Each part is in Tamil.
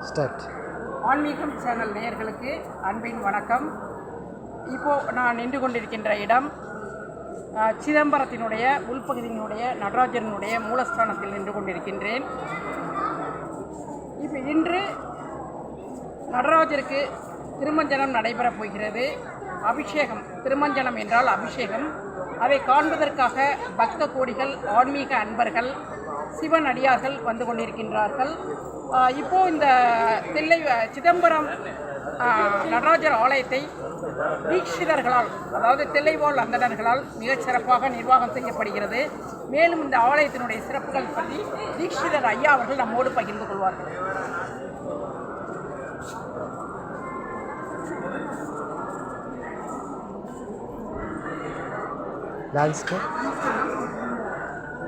ஸ்டார்ட். ஆன்மீகம் சேனல் நேயர்களுக்கு அன்பின் வணக்கம். இப்போது நான் நின்று கொண்டிருக்கின்ற இடம் சிதம்பரத்தினுடைய உள்பகுதியினுடைய நடராஜனுடைய மூலஸ்தானத்தில் நின்று கொண்டிருக்கின்றேன். இப்போ இன்று நடராஜருக்கு திருமஞ்சனம் நடைபெறப் போகிறது. அபிஷேகம், திருமஞ்சனம் என்றால் அபிஷேகம். அதை காண்பதற்காக பக்த கோடிகள், ஆன்மீக அன்பர்கள், சிவன் அடியார்கள் வந்து கொண்டிருக்கின்றார்கள். இப்போது இந்த சிதம்பரம் நடராஜர் ஆலயத்தை தீட்சிதர்களால், அதாவது தில்லைவாழ் அந்தணர்களால் மிகச் சிறப்பாக நிர்வாகம் செய்யப்படுகிறது. மேலும் இந்த ஆலயத்தினுடைய சிறப்புகள் பற்றி தீட்சிதர் ஐயா அவர்கள் நம்மோடு பகிர்ந்து கொள்வார்கள்.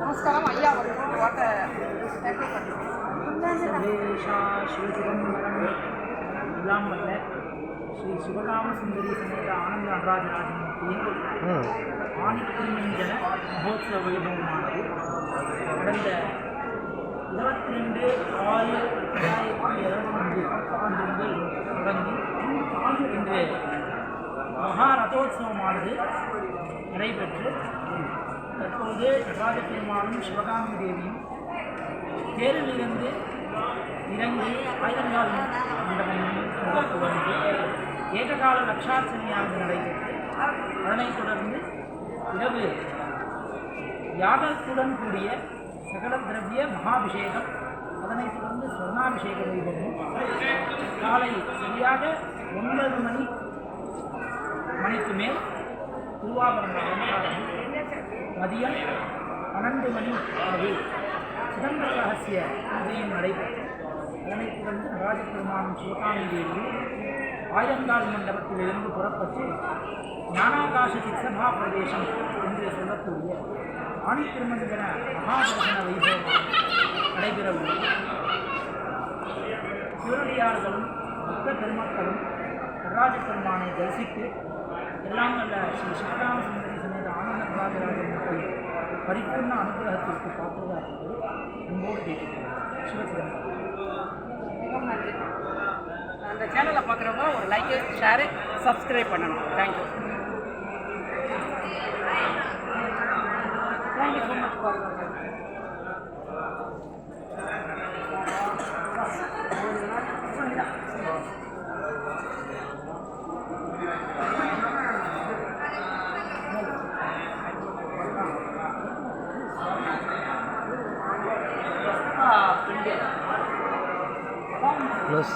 நமஸ்காரம் ஐயா அவர்கள் வாட்ட எல்லாம் வல்ல ஸ்ரீ சிவகாம சுந்தரி சமேத ஆனந்த நடராஜராஜமூர்த்தியின் ஆணி திருமஞ்சன மகோத்சவ வைபவமானது கடந்த 22/6/2022 ஆண்டு முதல் தொடங்கி இன்று மகா ரதோத்சவமானது நடைபெற்று தற்போது நடராஜ பெருமாளும் சிவகாமி தேவியும் தேரிலிருந்து இறங்கி ஆயிரங்கால் மண்டபம் வந்து ஏககால லட்சார்ச்சனையாக நடைபெற்று அதனைத் தொடர்ந்து இரவு யாகத்துடன் கூடிய சகல திரவிய மகாபிஷேகம், அதனைத் தொடர்ந்து சொர்ணாபிஷேக வைபவம் காலை சரியாக 9 மணிக்கு மேல் திருவாபரண அலங்காரம், மதியம் 12 மணி அளவில் சிதம்பர ரகசிய பூஜையும் நடைபெற்று அதனைத் தொடர்ந்து நடராஜ பெருமானும் சிவகாமி தேவியும் ஆயிரங்கால் மண்டபத்திலிருந்து புறப்பட்டு ஞானாகாச சித்சபா பிரதேசம் என்று சொல்லக்கூடிய ஆணி திருமஞ்சன மகாதர்சன வைபவம் நடைபெற உள்ளது. சிவனடியார்களும் பக்த பெருமக்களும் நடராஜ பெருமானை தரிசித்து எல்லாம் வல்ல ஸ்ரீ சிவகாம சுந்தரி சமேத ஆனந்த நடராஜராஜனுக்கு பரிபூர்ண அனுகிரகத்திற்கு பாத்திரராக அன்போடு கேட்கிறோம். சிவசிதம்பரம். அந்த சேனலை பார்க்குறவங்க ஒரு லைக்கு, ஷேரு, சப்ஸ்கிரைப் பண்ணணும். Thank you. Thank you so much for close.